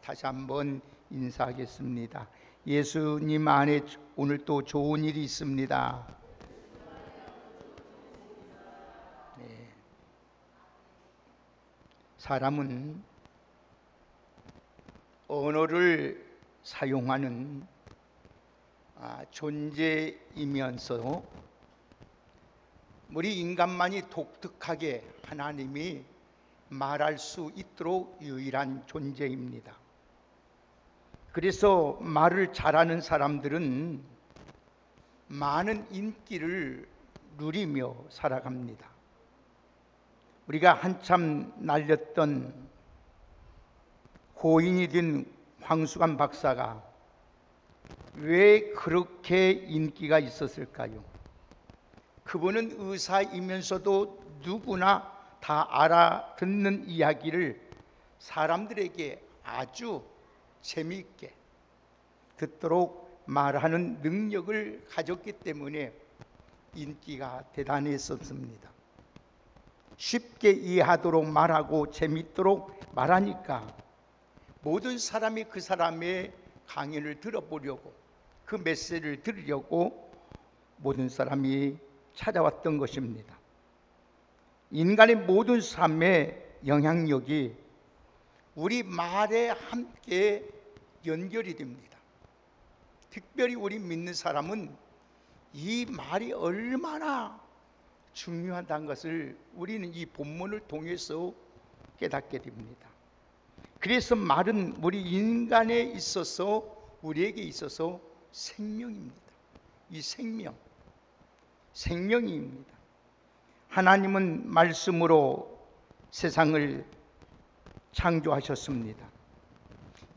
다시 한번 인사하겠습니다. 예수님 안에 오늘 또 좋은 일이 있습니다. 네. 사람은 언어를 사용하는 존재이면서 우리 인간만이 독특하게 하나님이 말할 수 있도록 유일한 존재입니다. 그래서 말을 잘하는 사람들은 많은 인기를 누리며 살아갑니다. 우리가 한참 날렸던 고인이 된 황수관 박사가 왜 그렇게 인기가 있었을까요? 그분은 의사이면서도 누구나 다 알아듣는 이야기를 사람들에게 아주 재미있게 듣도록 말하는 능력을 가졌기 때문에 인기가 대단했었습니다. 쉽게 이해하도록 말하고 재미있도록 말하니까 모든 사람이 그 사람의 강연을 들어보려고, 그 메시지를 들으려고 모든 사람이 찾아왔던 것입니다. 인간의 모든 삶의 영향력이 우리 말에 함께 연결이 됩니다. 특별히 우리 믿는 사람은 이 말이 얼마나 중요하다는 것을 우리는 이 본문을 통해서 깨닫게 됩니다. 그래서 말은 우리 인간에 있어서, 우리에게 있어서 생명입니다. 이 생명입니다. 하나님은 말씀으로 세상을 창조하셨습니다.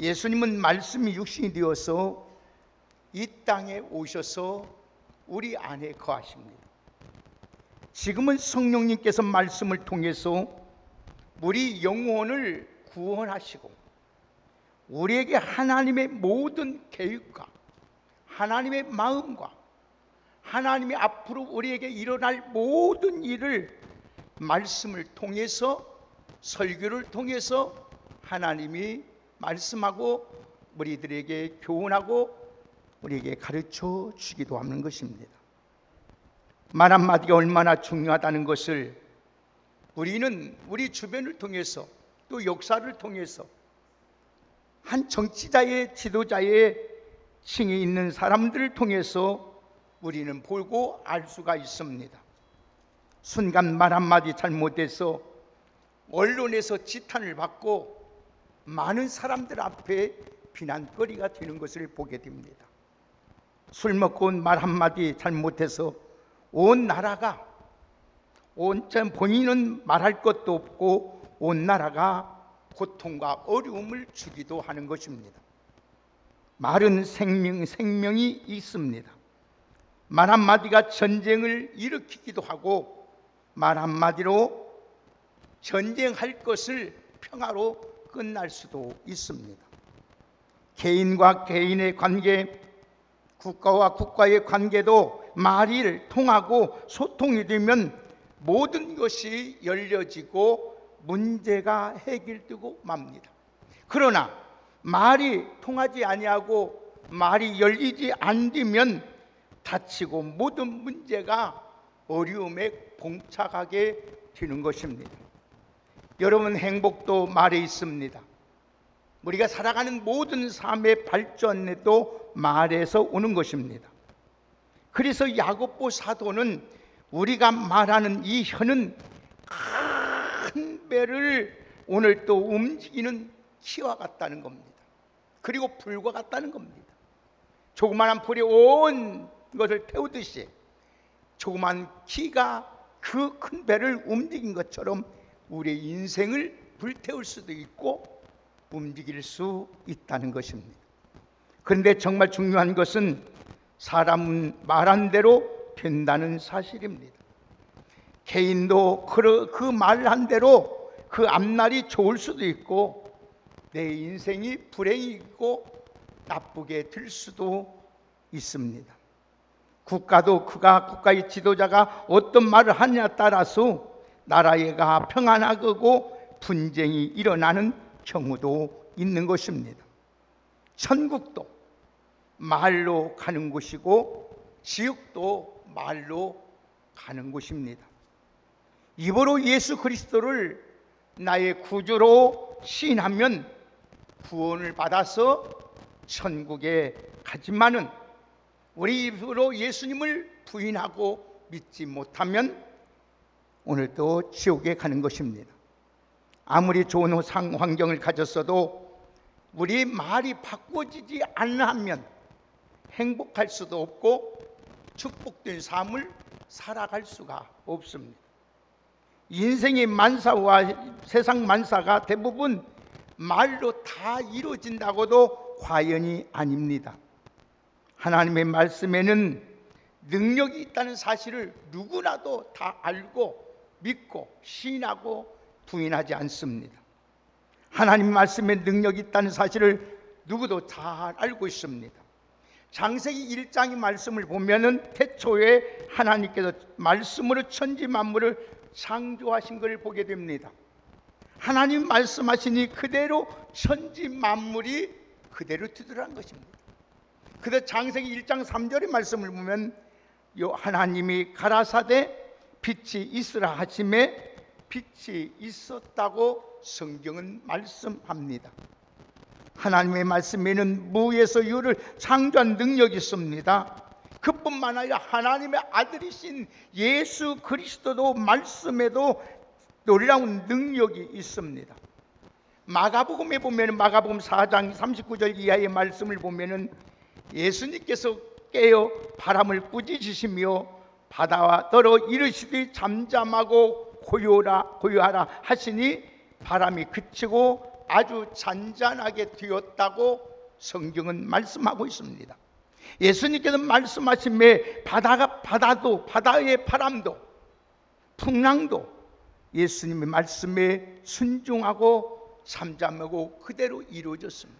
예수님은 말씀이 육신이 되어서 이 땅에 오셔서 우리 안에 거하십니다. 지금은 성령님께서 말씀을 통해서 우리 영혼을 구원하시고 우리에게 하나님의 모든 계획과 하나님의 마음과 하나님이 앞으로 우리에게 일어날 모든 일을 말씀을 통해서, 설교를 통해서 하나님이 말씀하고 우리들에게 교훈하고 우리에게 가르쳐 주기도 하는 것입니다. 말 한마디가 얼마나 중요하다는 것을 우리는 우리 주변을 통해서, 또 역사를 통해서, 한 정치자의, 지도자의 층에 있는 사람들을 통해서 우리는 보고 알 수가 있습니다. 순간 말 한마디 잘못해서 언론에서 지탄을 받고 많은 사람들 앞에 비난거리가 되는 것을 보게 됩니다. 술 먹고 말 한마디 잘못해서 온 나라가, 본인은 말할 것도 없고 온 나라가 고통과 어려움을 주기도 하는 것입니다. 말은 생명이 있습니다. 말 한마디가 전쟁을 일으키기도 하고 말 한마디로 전쟁할 것을 평화로 끝날 수도 있습니다. 개인과 개인의 관계, 국가와 국가의 관계도 말이 통하고 소통이 되면 모든 것이 열려지고 문제가 해결되고 맙니다. 그러나 말이 통하지 아니하고 말이 열리지 않으면 다치고 모든 문제가 어려움에 봉착하게 되는 것입니다. 여러분, 행복도 말에 있습니다. 우리가 살아가는 모든 삶의 발전에도 말에서 오는 것입니다. 그래서 야고보 사도는 우리가 말하는 이 혀는 큰 배를 오늘 또 움직이는 키와 같다는 겁니다. 그리고 불과 같다는 겁니다. 조그마한 불이 온 것을 태우듯이 조그만 키가 그 큰 배를 움직인 것처럼 우리의 인생을 불태울 수도 있고 움직일 수 있다는 것입니다. 그런데 정말 중요한 것은 사람은 말한 대로 된다는 사실입니다. 개인도 그 말한 대로 그 앞날이 좋을 수도 있고 내 인생이 불행이 있고 나쁘게 될 수도 있습니다. 국가도 국가의 지도자가 어떤 말을 하느냐에 따라서 나라가 평안하고 분쟁이 일어나는 경우도 있는 것입니다. 천국도 말로 가는 곳이고 지옥도 말로 가는 곳입니다. 입으로 예수 그리스도를 나의 구주로 시인하면 구원을 받아서 천국에 가지만은 우리 입으로 예수님을 부인하고 믿지 못하면 오늘도 지옥에 가는 것입니다. 아무리 좋은 환경을 가졌어도 우리 말이 바꿔지지 않으면 행복할 수도 없고 축복된 삶을 살아갈 수가 없습니다. 인생의 만사와 세상 만사가 대부분 말로 다 이루어진다고도 과연이 아닙니다. 하나님의 말씀에는 능력이 있다는 사실을 누구나도 다 알고 믿고 시인하고 부인하지 않습니다. 하나님 말씀에 능력이 있다는 사실을 누구도 잘 알고 있습니다. 창세기 1장의 말씀을 보면은 태초에 하나님께서 말씀으로 천지 만물을 창조하신 것을 보게 됩니다. 하나님 말씀하시니 그대로 천지 만물이 그대로 되더라는 것입니다. 그래서 창세기 1장 3절의 말씀을 보면 하나님이 가라사대 빛이 있으라 하심에 빛이 있었다고 성경은 말씀합니다. 하나님의 말씀에는 무에서 유를 창조한 능력이 있습니다. 그뿐만 아니라 하나님의 아들이신 예수 그리스도도 말씀에도 놀라운 능력이 있습니다. 마가복음에 보면 마가복음 4장 39절 이하의 말씀을 보면은 예수님께서 깨어 바람을 꾸짖으시며 바다와 더러 이르시되 잠잠하고 고요하라 하시니 바람이 그치고 아주 잔잔하게 되었다고 성경은 말씀하고 있습니다. 예수님께서 말씀하심에 바다도 바다의 바람도 풍랑도 예수님의 말씀에 순종하고 잠잠하고 그대로 이루어졌습니다.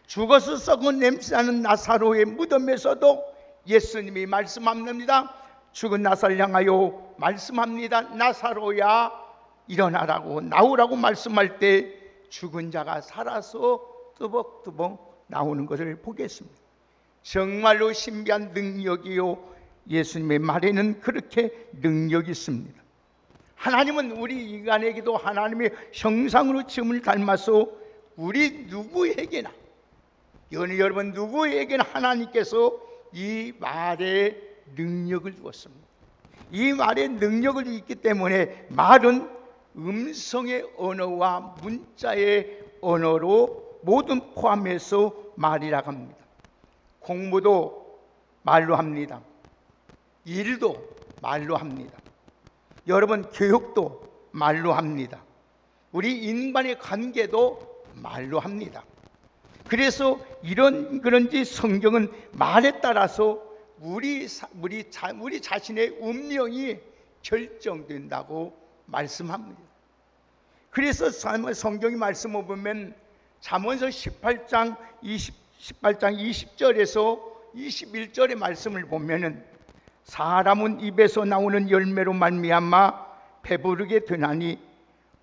죽어서 썩은 냄새나는 나사로의 무덤에서도 예수님이 말씀합니다. 죽은 나사로를 향하여 말씀합니다. 나사로야 일어나라고 나오라고 말씀할 때 죽은 자가 살아서 뚜벅뚜벅 나오는 것을 보겠습니다. 정말로 신비한 능력이요, 예수님의 말에는 그렇게 능력이 있습니다. 하나님은 우리 인간에게도 하나님의 형상으로 지음을 닮아서 우리 누구에게나, 여러분 누구에게나 하나님께서 이 말에 능력을 주었습니다. 이 말에 능력을 있기 때문에 말은 음성의 언어와 문자의 언어로 모든 포함해서 말이라고 합니다. 공부도 말로 합니다. 일도 말로 합니다. 여러분 교육도 말로 합니다. 우리 인간의 관계도 말로 합니다. 그래서 그런지 성경은 말에 따라서 우리 자신의 운명이 결정된다고 말씀합니다. 그래서 성경이 말씀을 보면 잠언서 18장 20절에서 21절의 말씀을 보면은 사람은 입에서 나오는 열매로 말미암아 배부르게 되나니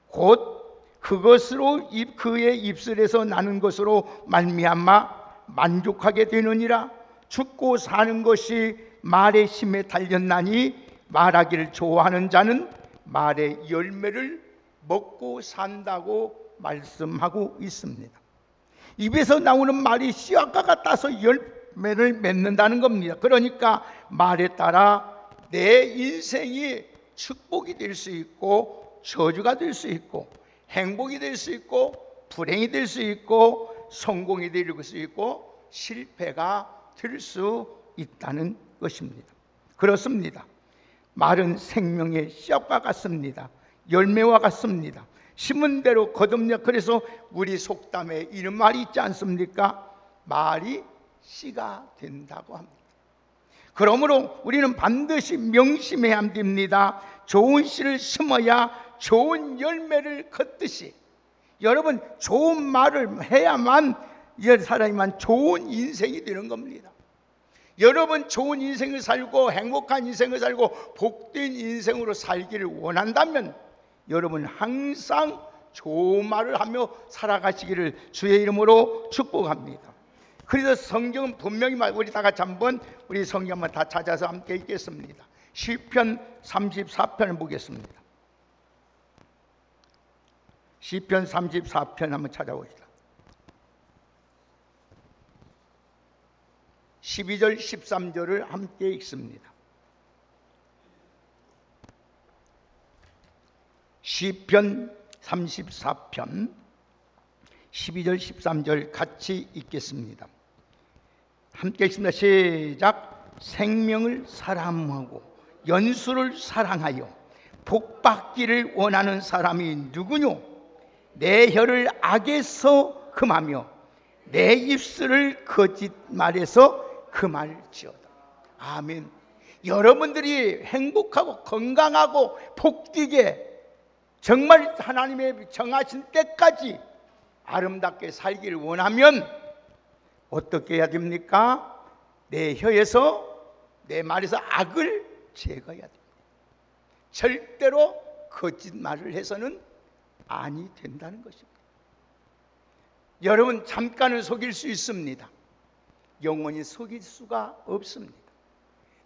곧 그것으로 그의 입술에서 나는 것으로 말미암아 만족하게 되느니라. 죽고 사는 것이 말의 힘에 달렸나니 말하기를 좋아하는 자는 말의 열매를 먹고 산다고 말씀하고 있습니다. 입에서 나오는 말이 씨앗과 같아서 열매를 맺는다는 겁니다. 그러니까 말에 따라 내 인생이 축복이 될 수 있고 저주가 될 수 있고 행복이 될 수 있고 불행이 될 수 있고 성공이 될 수 있고 실패가 될 수 있다는 것입니다. 그렇습니다. 말은 생명의 씨앗과 같습니다. 열매와 같습니다. 심은 대로 거듭냐. 그래서 우리 속담에 이런 말이 있지 않습니까? 말이 씨가 된다고 합니다. 그러므로 우리는 반드시 명심해야 됩니다. 좋은 씨를 심어야 좋은 열매를 걷듯이 여러분 좋은 말을 해야만 사람이만 좋은 인생이 되는 겁니다. 여러분 좋은 인생을 살고 행복한 인생을 살고 복된 인생으로 살기를 원한다면 여러분 항상 좋은 말을 하며 살아가시기를 주의 이름으로 축복합니다. 그래서 성경은 분명히 우리 다 같이 한번 우리 성경 한번 다 찾아서 함께 읽겠습니다. 시편 34편을 보겠습니다. 시편 34편 한번 찾아봅시다. 12절 13절을 함께 읽습니다. 시편 34편 12절 13절 같이 읽겠습니다. 함께 읽습니다. 시작. 생명을 사랑하고 연수를 사랑하여 복받기를 원하는 사람이 누구뇨? 내 혀를 악에서 금하며 내 입술을 거짓말에서 금할지어다. 아멘. 여러분들이 행복하고 건강하고 복되게 정말 하나님의 정하신 때까지 아름답게 살기를 원하면 어떻게 해야 됩니까? 내 혀에서 내 말에서 악을 제거해야 됩니다. 절대로 거짓말을 해서는 아니 된다는 것입니다. 여러분, 잠깐은 속일 수 있습니다. 영원히 속일 수가 없습니다.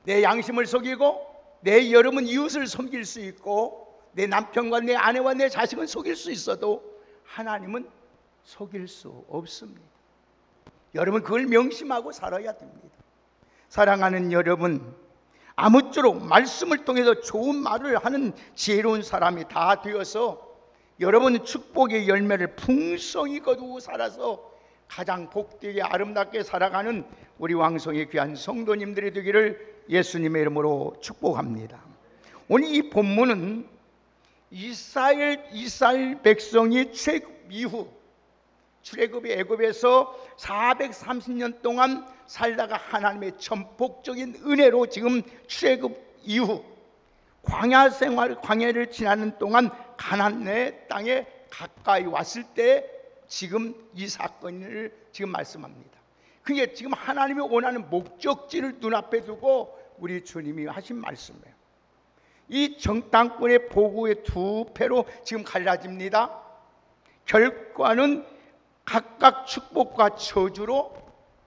내 양심을 속이고 내 여러분 이웃을 속일 수 있고 내 남편과 내 아내와 내 자식은 속일 수 있어도 하나님은 속일 수 없습니다. 여러분, 그걸 명심하고 살아야 됩니다. 사랑하는 여러분, 아무쪼록 말씀을 통해서 좋은 말을 하는 지혜로운 사람이 다 되어서 여러분 축복의 열매를 풍성히 거두고 살아서 가장 복되게 아름답게 살아가는 우리 왕성의 귀한 성도님들이 되기를 예수님의 이름으로 축복합니다. 오늘 이 본문은 이스라엘 백성이 출애굽 이후 출애굽이 애굽에서 430년 동안 살다가 하나님의 전폭적인 은혜로 지금 출애굽 이후 광야 생활, 광야를 지나는 동안 가나안의 땅에 가까이 왔을 때 지금 이 사건을 지금 말씀합니다. 그게 지금 하나님이 원하는 목적지를 눈앞에 두고 우리 주님이 하신 말씀이에요. 이 정탐꾼의 보고의 두 패로 지금 갈라집니다. 결과는 각각 축복과 저주로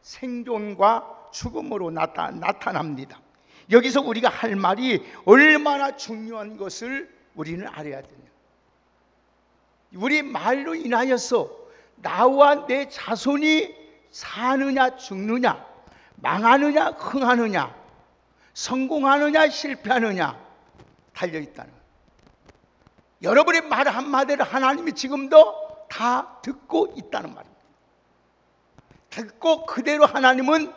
생존과 죽음으로 나타납니다. 여기서 우리가 할 말이 얼마나 중요한 것을 우리는 알아야 됩니다. 우리 말로 인하여서 나와 내 자손이 사느냐 죽느냐, 망하느냐 흥하느냐, 성공하느냐 실패하느냐 달려있다는 거예요. 여러분의 말 한마디를 하나님이 지금도 다 듣고 있다는 말입니다. 듣고 그대로 하나님은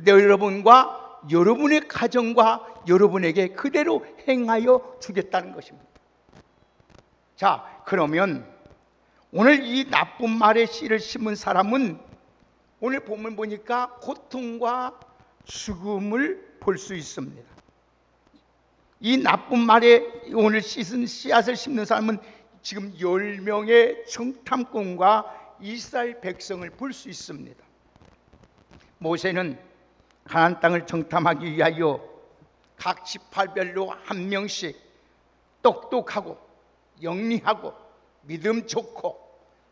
여러분과 여러분의 가정과 여러분에게 그대로 행하여 주겠다는 것입니다. 자, 그러면 오늘 이 나쁜 말의 씨를 심은 사람은 오늘 본문 보니까 고통과 죽음을 볼 수 있습니다. 이 나쁜 말에 오늘 씨앗을 심는 사람은 지금 10명의 정탐꾼과 이스라엘 백성을 볼 수 있습니다. 모세는 가나안 땅을 정탐하기 위하여 각 지파별로 한 명씩 똑똑하고 영리하고 믿음 좋고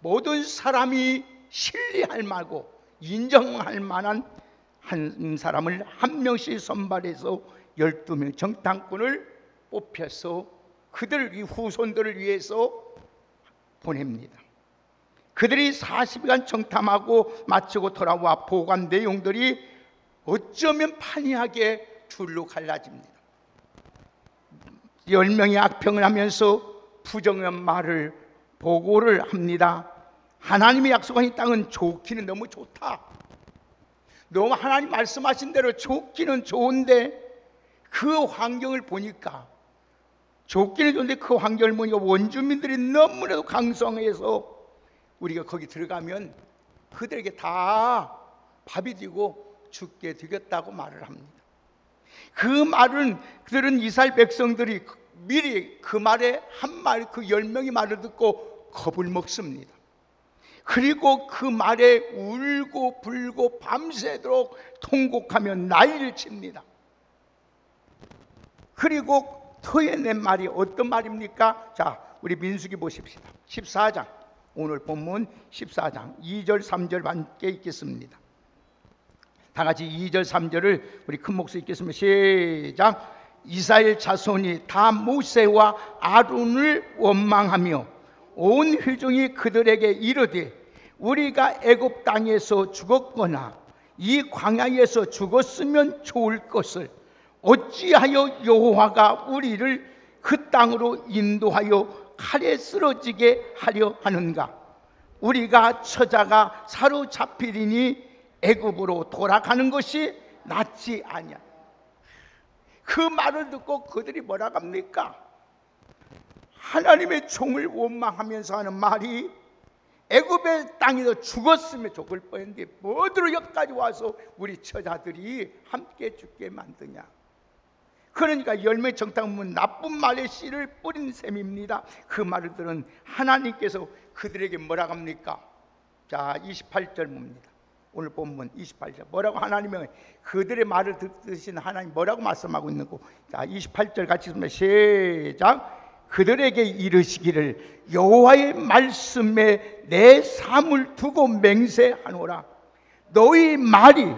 모든 사람이 신뢰할 만하고 인정할 만한 한 사람을 한 명씩 선발해서 12명 정탐꾼을 뽑혀서 그들 후손들을 위해서 보냅니다. 그들이 40일간 정탐하고 마치고 돌아와 보고한 내용들이 어쩌면 판이하게 둘로 갈라집니다. 10명이 악평을 하면서 부정한 말을 보고를 합니다. 하나님이 약속한 이 땅은 좋기는 너무 좋다. 너무 하나님 말씀하신 대로 좋기는 좋은데 그 환경을 보니까 좋기는 좋은데 그 환경을 보니까 원주민들이 너무나도 강성해서 우리가 거기 들어가면 그들에게 다 밥이 되고 죽게 되겠다고 말을 합니다. 그 말은 그들은 이스라엘 백성들이 미리 그 말에 한 말, 그 10명이 말을 듣고 겁을 먹습니다. 그리고 그 말에 울고 불고 밤새도록 통곡하며 난리를 칩니다. 그리고 토해낸 말이 어떤 말입니까? 자, 우리 민수기 보십시다. 14장, 오늘 본문 14장 2절 3절 함께 읽겠습니다. 다 같이 2절 3절을 우리 큰 목소리 읽겠습니다. 시작. 이스라엘 자손이 다 모세와 아론을 원망하며 온 회중이 그들에게 이르되 우리가 애굽 땅에서 죽었거나 이 광야에서 죽었으면 좋을 것을 어찌하여 여호와가 우리를 그 땅으로 인도하여 칼에 쓰러지게 하려 하는가? 우리가 처자가 사로잡히리니 애굽으로 돌아가는 것이 낫지 아니야. 그 말을 듣고 그들이 뭐라 합니까? 하나님의 종을 원망하면서 하는 말이 애굽의 땅에서 죽었으면 좋을 뻔했는데 뭐들어 여기까지 와서 우리 처자들이 함께 죽게 만드냐. 그러니까 열매 정탐 보면 나쁜 말의 씨를 뿌린 셈입니다. 그 말을 들은 하나님께서 그들에게 뭐라 합니까? 자, 28절 봅니다. 오늘 본문 28절 뭐라고 하나님은 그들의 말을 듣으신 하나님 뭐라고 말씀하고 있는 거. 자, 28절 같이 읽습니다. 시작. 그들에게 이르시기를 여호와의 말씀에 내 삶을 두고 맹세하노라. 너희 말이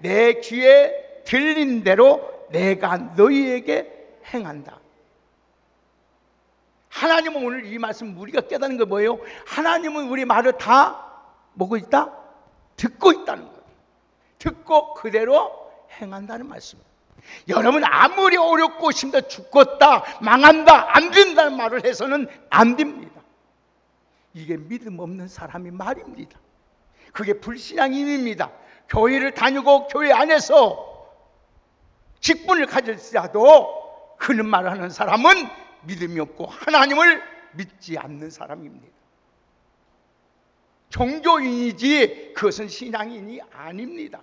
내 귀에 들린 대로 내가 너희에게 행한다. 하나님은 오늘 이 말씀 우리가 깨닫는 거 뭐예요? 하나님은 우리 말을 다 뭐고 있다? 듣고 있다는 거예요. 듣고 그대로 행한다는 말씀. 여러분 아무리 어렵고 힘들다 죽겠다 망한다 안 된다는 말을 해서는 안 됩니다. 이게 믿음 없는 사람의 말입니다. 그게 불신앙인입니다. 교회를 다니고 교회 안에서 직분을 가질지라도 그런 말을 하는 사람은 믿음이 없고 하나님을 믿지 않는 사람입니다. 종교인이지 그것은 신앙인이 아닙니다.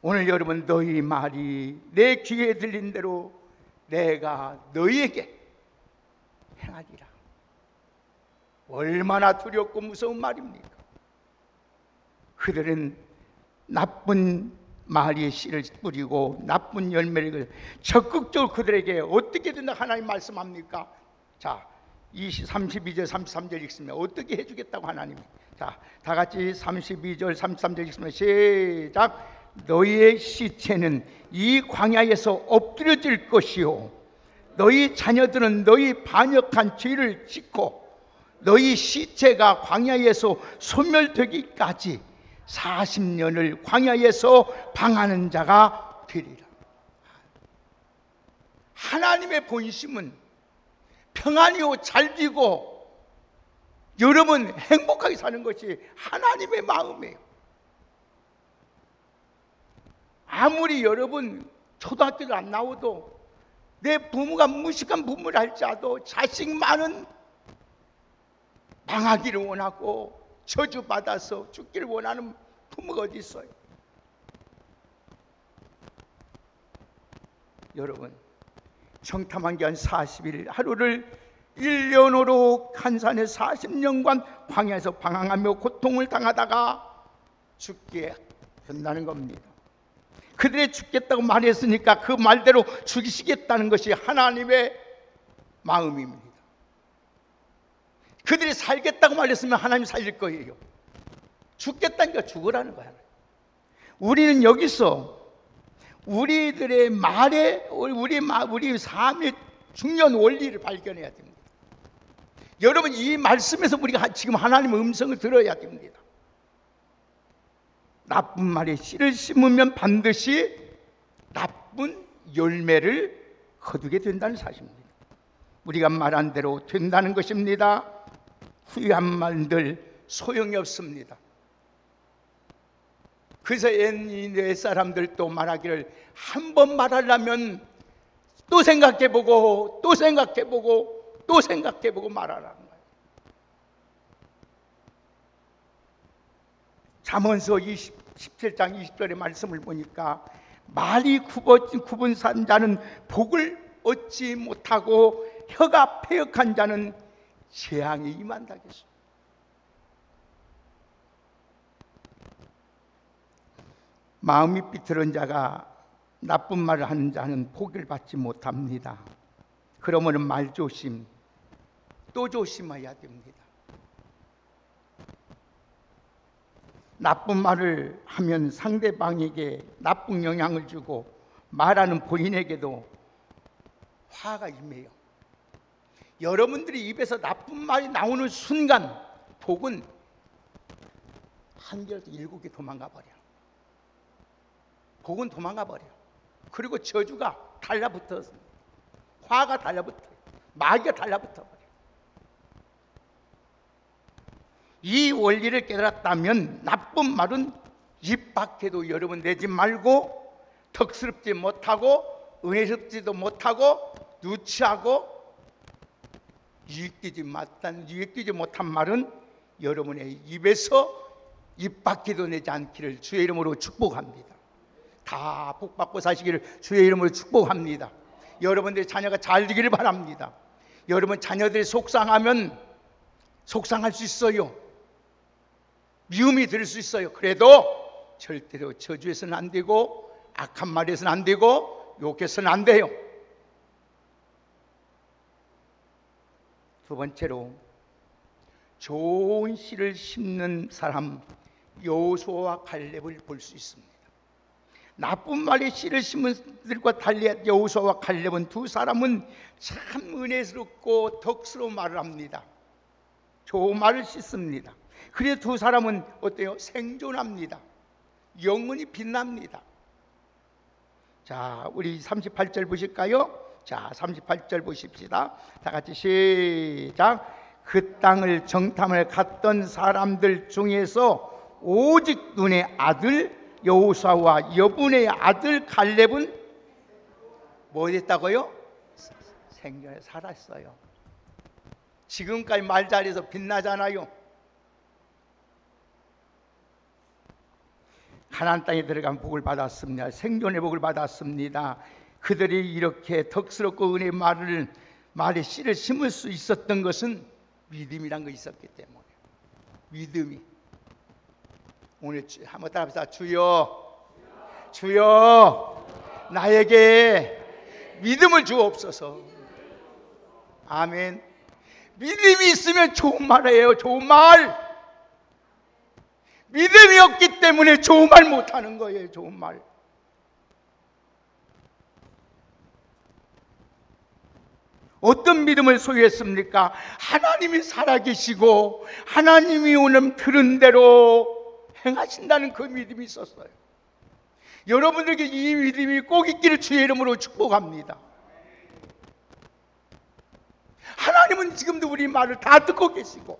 오늘 여러분 너희 말이 내 귀에 들린 대로 내가 너희에게 행하리라. 얼마나 두렵고 무서운 말입니까? 그들은 나쁜 말의 씨를 뿌리고 나쁜 열매를 적극적으로 그들에게 어떻게 된다 하나님 말씀합니까? 자, 32절 33절 읽습니다. 어떻게 해주겠다고 하나님이. 자, 다 같이 32절 33절 읽습니다. 시작. 너희의 시체는 이 광야에서 엎드려질 것이요 너희 자녀들은 너희 반역한 죄를 짓고 너희 시체가 광야에서 소멸되기까지 40년을 광야에서 방하는 자가 되리라. 하나님의 본심은 평안이요 잘되고 여러분 행복하게 사는 것이 하나님의 마음이에요. 아무리 여러분 초등학교를 안 나오도 내 부모가 무식한 부모를 할지라도 자식 많은 망하기를 원하고 저주받아서 죽기를 원하는 부모가 어디 있어요? 여러분 정탐한 기한 40일 하루를 1년으로 한산에 40년간 광야에서 방황하며 고통을 당하다가 죽게 된다는 겁니다. 그들이 죽겠다고 말했으니까 그 말대로 죽이시겠다는 것이 하나님의 마음입니다. 그들이 살겠다고 말했으면 하나님 살릴 거예요. 죽겠다니까 죽으라는 거야. 우리는 여기서 우리들의 말에 우리 삶의 중요한 원리를 발견해야 됩니다. 여러분 이 말씀에서 우리가 지금 하나님의 음성을 들어야 됩니다. 나쁜 말에 씨를 심으면 반드시 나쁜 열매를 거두게 된다는 사실입니다. 우리가 말한 대로 된다는 것입니다. 후회한 말들 소용이 없습니다. 그래서 옛 사람들도 말하기를 한 번 말하려면 또 생각해보고 또 생각해보고 또 생각해보고 말하라는 거예요. 잠언서 17장 20절의 말씀을 보니까 말이 굽은 산 자는 복을 얻지 못하고 혀가 패역한 자는 재앙이 임한다 했어요. 마음이 삐뚤은 자가 나쁜 말을 하는 자는 복을 받지 못합니다. 그러면은 말 조심, 또 조심해야 됩니다. 나쁜 말을 하면 상대방에게 나쁜 영향을 주고 말하는 본인에게도 화가 임해요. 여러분들이 입에서 나쁜 말이 나오는 순간 복은 한 개라도 7개 도망가 버려. 복은 도망가 버려. 그리고 저주가 달라붙어서 화가 달라붙어, 마귀가 달라붙어 버려. 이 원리를 깨달았다면 나쁜 말은 입 밖에도 여러분 내지 말고, 덕스럽지 못하고 은혜롭지도 못하고 누추하고 유익되지 못한 말은 여러분의 입에서 입 밖에도 내지 않기를 주의 이름으로 축복합니다. 다 복받고 사시기를 주의 이름으로 축복합니다. 여러분들의 자녀가 잘 되기를 바랍니다. 여러분 자녀들이 속상하면 속상할 수 있어요. 미움이 들 수 있어요. 그래도 절대로 저주해서는 안 되고 악한 말에서는 안 되고 욕해서는 안 돼요. 두 번째로 좋은 씨를 심는 사람 여호수아와 갈렙을 볼 수 있습니다. 나쁜 말에 씨를 심은 들과 달리 여호수아와 갈렙은 두 사람은 참 은혜스럽고 덕스러운 말을 합니다. 좋은 말을 씻습니다. 그래서 두 사람은 어때요? 생존합니다. 영원히 빛납니다. 자, 우리 38절 보실까요? 자, 38절 보십시다. 다 같이 시작. 그 땅을 정탐을 갔던 사람들 중에서 오직 눈의 아들 여호수아와 여분의 아들 갈렙은 뭐 됐다고요? 생전에 살았어요. 지금까지 말 잘해서 빛나잖아요. 가나안 땅에 들어간 복을 받았습니다. 생존의 복을 받았습니다. 그들이 이렇게 덕스럽고 은혜의 말에 씨를 심을 수 있었던 것은 믿음이란 거 있었기 때문에. 믿음이. 오늘 한번 따라합시다. 주여, 주여, 나에게 믿음을 주옵소서. 아멘. 믿음이 있으면 좋은 말이에요. 좋은 말. 믿음이 없기 때문에 좋은 말 못하는 거예요. 좋은 말. 어떤 믿음을 소유했습니까? 하나님이 살아계시고 하나님이 오늘 들은 대로 행하신다는 그 믿음이 있었어요. 여러분들에게 이 믿음이 꼭 있기를 주의 이름으로 축복합니다. 하나님은 지금도 우리 말을 다 듣고 계시고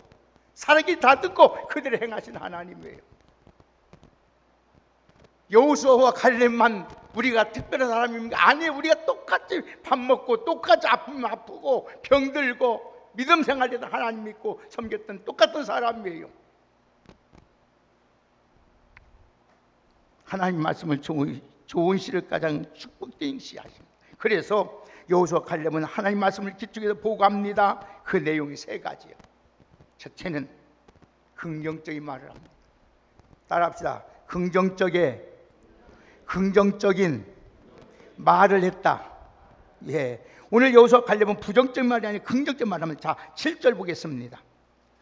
살아계시 다 듣고 그대로 행하신 하나님이에요. 여호수아와 갈렙만 우리가 특별한 사람입니까? 아니에요. 우리가 똑같이 밥 먹고 똑같이 아프면 아프고 병들고 믿음 생활에도 하나님 믿고 섬겼던 똑같은 사람이에요. 하나님 말씀을 좋은 씨를 가장 축복된 씨 하십니다. 그래서 여호수아 갈렙은 하나님 말씀을 기초해서 보고합니다. 그 내용이 세 가지예요. 첫째는 긍정적인 말을 합니다. 따라합시다. 긍정적인 말을 했다. 예. 오늘 여호수아 갈렙은 부정적인 말이 아니라 긍정적인 말을 합니다. 자, 7절 보겠습니다.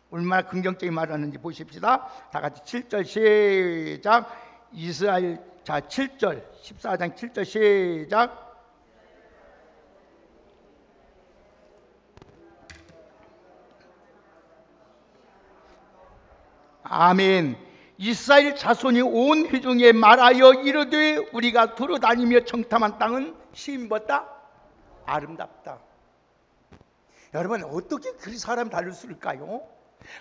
얼마나 긍정적인 말을 하는지 보십시다. 다 같이 7절 시작. 이스라엘, 자 7절 14장 7절 시작. 아멘. 이스라엘 자손이 온 회중에 말하여 이르되 우리가 두루다니며 정탐한 땅은 시인보다 아름답다. 여러분 어떻게 그 사람이 다를 수 있을까요?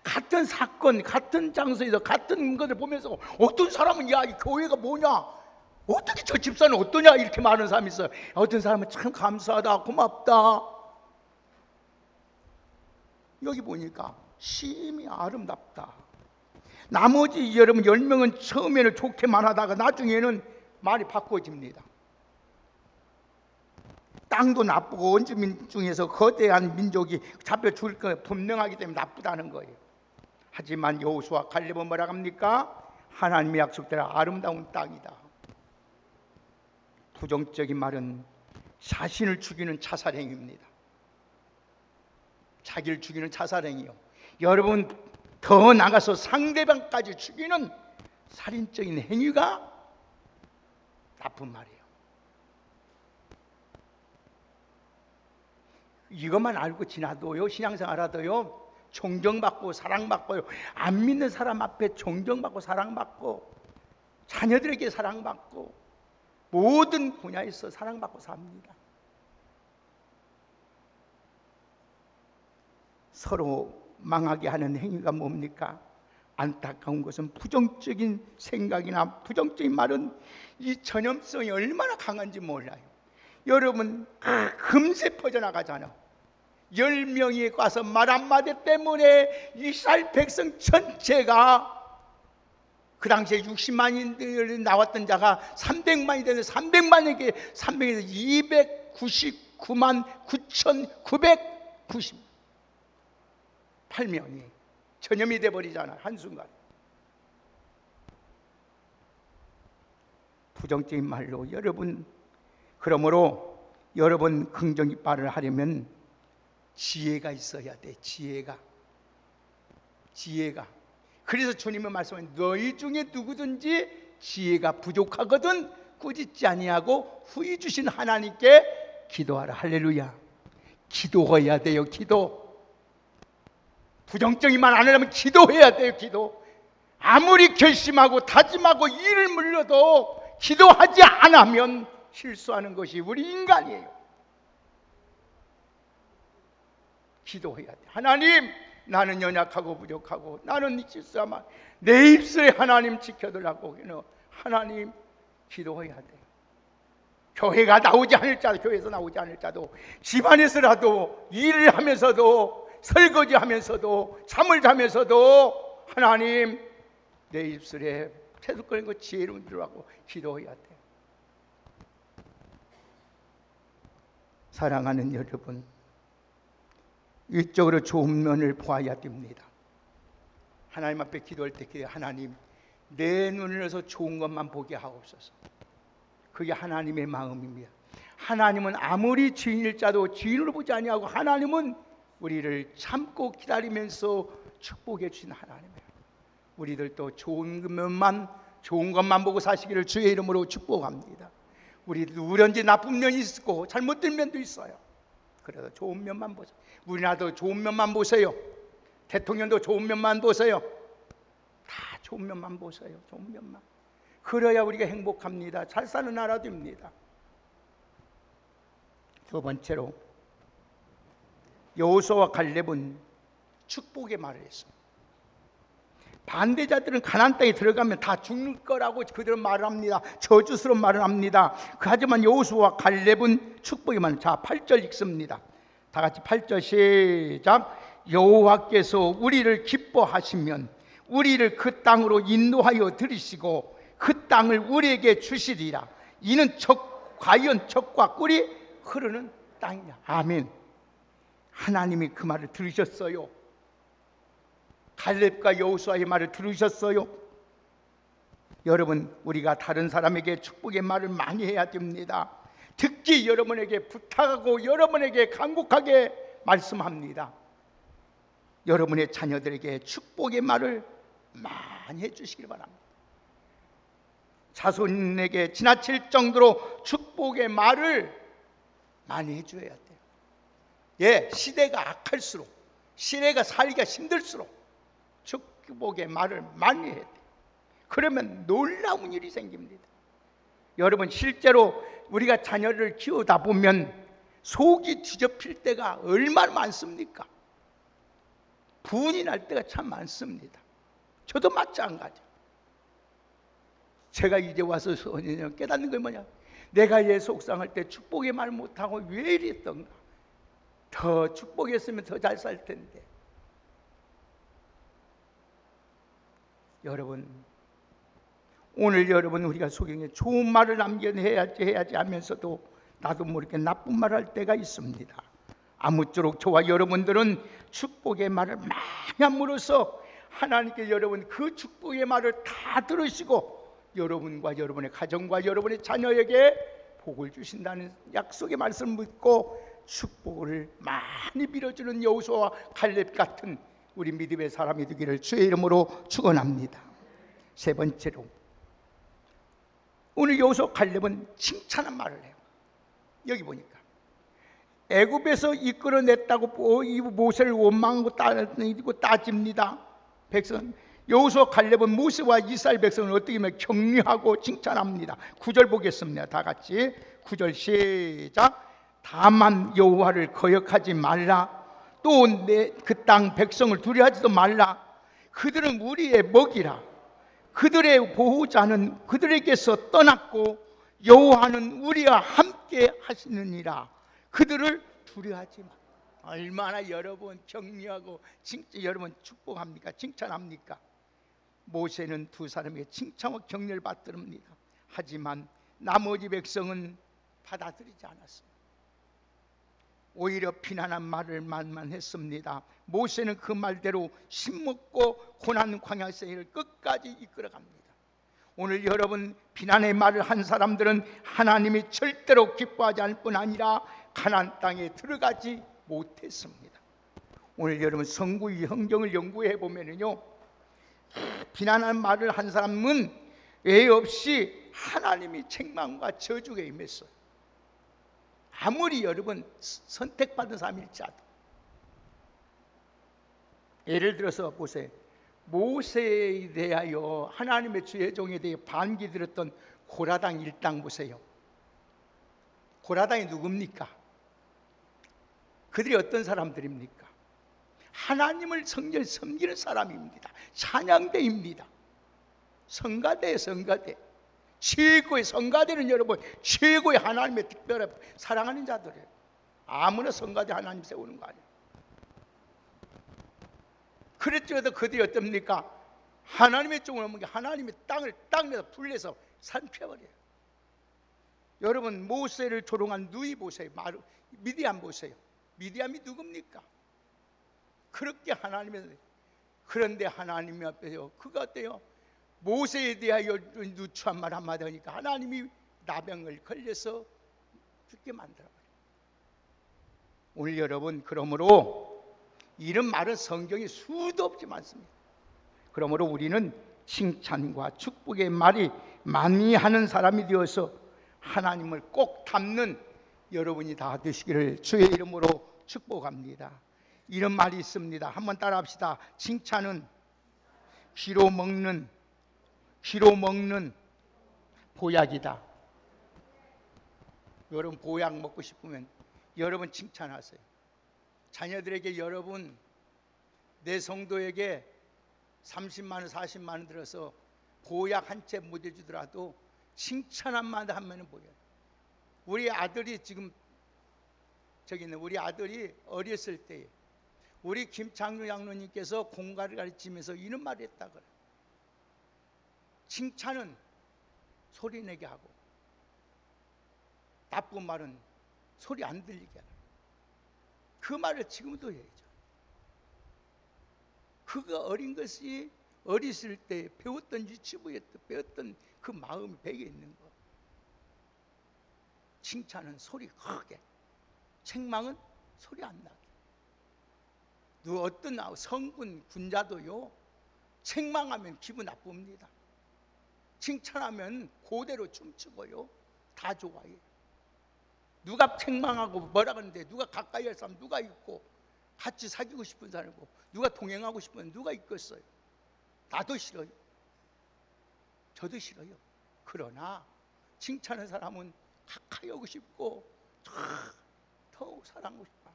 같은 사건, 같은 장소에서 같은 것을 보면서 어떤 사람은 야, 이 교회가 뭐냐? 어떻게 저 집사는 어떠냐? 이렇게 말하는 사람이 있어요. 어떤 사람은 참 감사하다, 고맙다. 여기 보니까 심히 아름답다. 나머지 여러분 10명은 처음에는 좋게만 하다가 나중에는 말이 바꿔집니다. 땅도 나쁘고 원주민 중에서 거대한 민족이 잡혀 죽을 거 분명하기 때문에 나쁘다는 거예요. 하지만 여호수아 갈렙은 뭐라 합니까? 하나님의 약속대로 아름다운 땅이다. 부정적인 말은 자신을 죽이는 자살행위입니다. 자기를 죽이는 자살행위요. 여러분, 더 나가서 상대방까지 죽이는 살인적인 행위가 나쁜 말이에요. 이것만 알고 지나도요, 신앙생활 하도요, 존경받고 사랑받고요, 안 믿는 사람 앞에 존경받고 사랑받고 자녀들에게 사랑받고 모든 분야에서 사랑받고 삽니다. 서로 망하게 하는 행위가 뭡니까? 안타까운 것은 부정적인 생각이나 부정적인 말은 이 전염성이 얼마나 강한지 몰라요. 여러분, 금세 퍼져나가잖아. 10명이 가서 말 한마디 때문에 이스라엘 백성 전체가, 그 당시에 60만인들이 나왔던 자가 300만이 되는데 300만에게 300에서 299만 9,998명이 전염이 돼버리잖아, 한순간. 부정적인 말로 여러분, 그러므로 여러분 긍정의 말을 하려면 지혜가 있어야 돼. 지혜가. 그래서 주님은 말씀하신 너희 중에 누구든지 지혜가 부족하거든 꾸짖지 아니하고 후히 주신 하나님께 기도하라. 할렐루야. 기도해야 돼요. 기도. 부정적인 말 안 하려면 기도해야 돼요. 기도. 아무리 결심하고 다짐하고 일을 물려도 기도하지 않으면 실수하는 것이 우리 인간이에요. 기도해야 돼. 하나님, 나는 연약하고 부족하고 나는 실수하면 내 입술에 하나님 지켜달라고. 하나님, 기도해야 돼. 교회가 나오지 않을 자도, 교회에서 나오지 않을 자도, 집안에서라도 일을 하면서도, 설거지 하면서도, 잠을 자면서도 하나님, 내 입술에 채석거리는 거 지혜로운 들으라고 기도해야 돼. 사랑하는 여러분, 위적으로 좋은 면을 보아야 됩니다. 하나님 앞에 기도할 때 하나님, 내 눈으로서 좋은 것만 보게 하옵소서. 그게 하나님의 마음입니다. 하나님은 아무리 죄인일자도 죄인으로 보지 아니하고 하나님은 우리를 참고 기다리면서 축복해 주신 하나님이에요. 우리들도 좋은 것만 보고 사시기를 주의 이름으로 축복합니다. 우리도 누구든지 나쁜 면이 있고 잘못된 면도 있어요. 그래도 좋은 면만 보세요. 우리나라도 좋은 면만 보세요. 대통령도 좋은 면만 보세요. 다 좋은 면만 보세요. 좋은 면만. 그래야 우리가 행복합니다. 잘 사는 나라 됩니다. 두 번째로, 여호수아와 갈렙은 축복의 말을 했습니다. 반대자들은 가나안 땅에 들어가면 다 죽을 거라고 그들은 말을 합니다. 저주스러운 말을 합니다. 하지만 여호수아와 갈렙은 축복의 말. 자, 8절 읽습니다. 다 같이 8절 시작. 여호와께서 우리를 기뻐하시면 우리를 그 땅으로 인도하여 들이시고 그 땅을 우리에게 주시리라. 이는 과연 젖과 꿀이 흐르는 땅이냐. 아멘. 하나님이 그 말을 들으셨어요. 갈렙과 여호수아의 말을 들으셨어요. 여러분, 우리가 다른 사람에게 축복의 말을 많이 해야 됩니다. 특히 여러분에게 부탁하고 여러분에게 간곡하게 말씀합니다. 여러분의 자녀들에게 축복의 말을 많이 해주시길 바랍니다. 자손에게 지나칠 정도로 축복의 말을 많이 해줘야 돼요. 예, 시대가 악할수록, 시대가 살기가 힘들수록 축복의 말을 많이 해야 돼요. 그러면 놀라운 일이 생깁니다. 여러분, 실제로 우리가 자녀를 키우다 보면 속이 뒤집힐 때가 얼마나 많습니까? 분이 날 때가 참 많습니다. 저도 마찬가지. 제가 이제 와서 깨닫는 게 뭐냐, 내가 얘 속상할 때 축복의 말 못하고 왜 이랬던가. 더 축복했으면 더 잘 살 텐데. 여러분, 오늘 여러분, 우리가 소경에 좋은 말을 남겨야지 하면서도 나도 모르게 나쁜 말 할 때가 있습니다. 아무쪼록 저와 여러분들은 축복의 말을 많이 함으로써 하나님께 여러분 그 축복의 말을 다 들으시고 여러분과 여러분의 가정과 여러분의 자녀에게 복을 주신다는 약속의 말씀을 믿고 축복을 많이 빌어주는 여호수아와 갈렙 같은 우리 믿음의 사람이 되기를 주의 이름으로 축원합니다. 세 번째로, 오늘 여호수아 갈렙은 칭찬한 말을 해요. 여기 보니까 애굽에서 이끌어냈다고 이 모세를 원망하고 따집니다. 백성 여호수아 갈렙은 모세와 이스라엘 백성을 어떻게 하면 격려하고 칭찬합니다. 9절 보겠습니다. 다 같이 9절 시작. 다만 여호와를 거역하지 말라. 또 내 그 땅 백성을 두려워하지도 말라. 그들은 우리의 먹이라. 그들의 보호자는 그들에게서 떠났고 여호와는 우리와 함께 하시느니라. 그들을 두려워하지 마. 얼마나 여러분 격려하고 진짜 여러분 축복합니까? 칭찬합니까? 모세는 두 사람에게 칭찬과 격려를 받듭니다. 하지만 나머지 백성은 받아들이지 않았습니다. 오히려 비난한 말을 만만했습니다. 모세는 그 말대로 신먹고 고난 광야 생애를 끝까지 이끌어갑니다. 오늘 여러분 비난의 말을 한 사람들은 하나님이 절대로 기뻐하지 않을 뿐 아니라 가나안 땅에 들어가지 못했습니다. 오늘 여러분 성구의 성경을 연구해 보면요, 비난한 말을 한 사람은 예 없이 하나님이 책망과 저주에 임했어요. 아무리 여러분 선택받은 사람일지라도. 예를 들어서 보세요. 모세에 대하여 하나님의 주의 종에 대해 반기 들었던 고라당 일당 보세요. 고라당이 누굽니까? 그들이 어떤 사람들입니까? 하나님을 성전에 섬기는 사람입니다. 찬양대입니다. 성가대, 성가대. 최고의 성가대는 여러분 최고의 하나님의 특별한 사랑하는 자들이에요. 아무나 성가대 하나님 세우는 거 아니에요. 그랬더라도 그들이 어떻습니까? 하나님의 종을 넘은 게 하나님의 땅에서 불려서 산피해버려요. 여러분 모세를 조롱한 누이 보세요. 미디안 보세요. 미디안이 누굽니까? 그렇게 하나님의, 그런데 하나님 앞에서 그가 어때요? 모세에 대하여 누추한 말 한마디 하니까 하나님이 나병을 걸려서 죽게 만들어버려요. 오늘 여러분 그러므로 이런 말은 성경에 수도 없이 많습니다. 그러므로 우리는 칭찬과 축복의 말이 많이 하는 사람이 되어서 하나님을 꼭 닮는 여러분이 다 되시기를 주의 이름으로 축복합니다. 이런 말이 있습니다. 한번 따라합시다. 칭찬은 귀로 먹는 보약이다. 여러분 보약 먹고 싶으면 여러분 칭찬하세요. 자녀들에게 여러분 내 성도에게 30만 원 40만 원 들어서 보약 한 채 못 해주더라도 칭찬 한마디 하면 보여. 우리 아들이 지금 저기 있는 우리 아들이 어렸을 때 우리 김창규 장로님께서 공가를 가르치면서 이런 말을 했다 그래. 칭찬은 소리 내게 하고 나쁜 말은 소리 안 들리게 하라. 그 말을 지금도 해야죠. 그가 어린 것이 어렸을 때 배웠던 유치부에서 배웠던 그 마음이 배에 있는 거. 칭찬은 소리 크게, 책망은 소리 안 나게. 누 어떤 성군 군자도요 책망하면 기분 나쁩니다. 칭찬하면 그대로 춤추고요 다 좋아해요. 누가 책망하고 뭐라 그러는데 누가 가까이 할 사람 누가 있고 같이 사귀고 싶은 사람이고 누가 동행하고 싶은 누가 있겠어요. 나도 싫어요. 저도 싫어요. 그러나 칭찬하는 사람은 가까이 오고 싶고 더욱 사랑하고 싶어.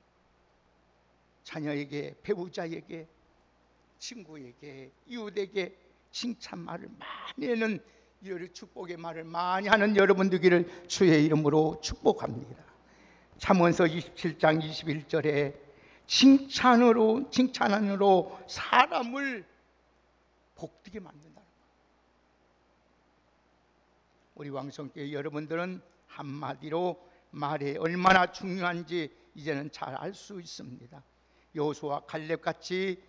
자녀에게, 배우자에게, 친구에게, 이웃에게 칭찬 말을 많이 하는 이런 축복의 말을 많이 하는 여러분 되기를 주의 이름으로 축복합니다. 잠언서 27장 21절에 칭찬으로 사람을 복되게 만든다. 우리 왕성교회 여러분들은 한마디로 말이 얼마나 중요한지 이제는 잘 알 수 있습니다. 여호수아와 갈렙같이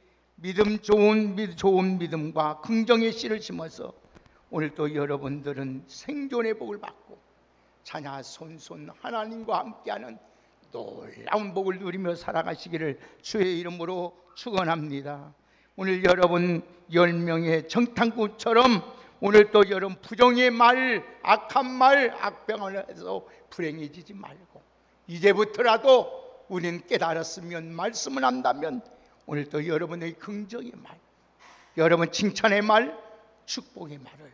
좋은 믿음과 긍정의 씨를 심어서 오늘 또 여러분들은 생존의 복을 받고 자녀 손손 하나님과 함께하는 놀라운 복을 누리며 살아가시기를 주의 이름으로 축원합니다. 오늘 여러분 10명의 정탐꾼처럼 오늘 또 여러분 부정의 말, 악한 말, 악병을 해서 불행해지지 말고 이제부터라도 우리는 깨달았으면 말씀을 한다면 오늘 또 여러분의 긍정의 말, 여러분 칭찬의 말, 축복의 말을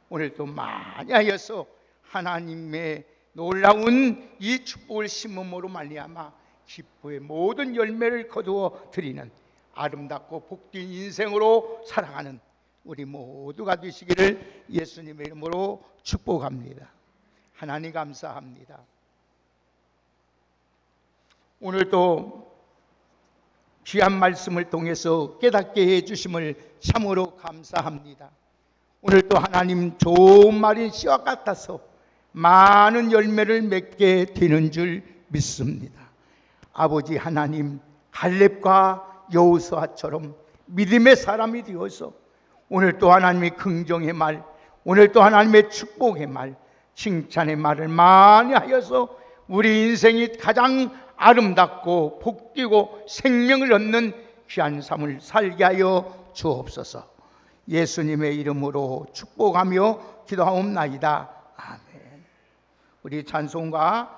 오늘 또 많이 하여서 하나님의 놀라운 이 축복을 심음으로 말미암아 기쁨의 모든 열매를 거두어 드리는 아름답고 복된 인생으로 살아가는 우리 모두가 되시기를 예수님의 이름으로 축복합니다. 하나님 감사합니다. 오늘도 귀한 말씀을 통해서 깨닫게 해주심을 참으로 감사합니다. 오늘도 하나님 좋은 말인 씨와 같아서 많은 열매를 맺게 되는 줄 믿습니다. 아버지 하나님, 갈렙과 여호수아처럼 믿음의 사람이 되어서 오늘 또 하나님의 긍정의 말, 오늘 또 하나님의 축복의 말, 칭찬의 말을 많이 하여서 우리 인생이 가장 아름답고 복되고 생명을 얻는 귀한 삶을 살게 하여 주옵소서. 예수님의 이름으로 축복하며 기도하옵나이다. 아멘. 우리 찬송가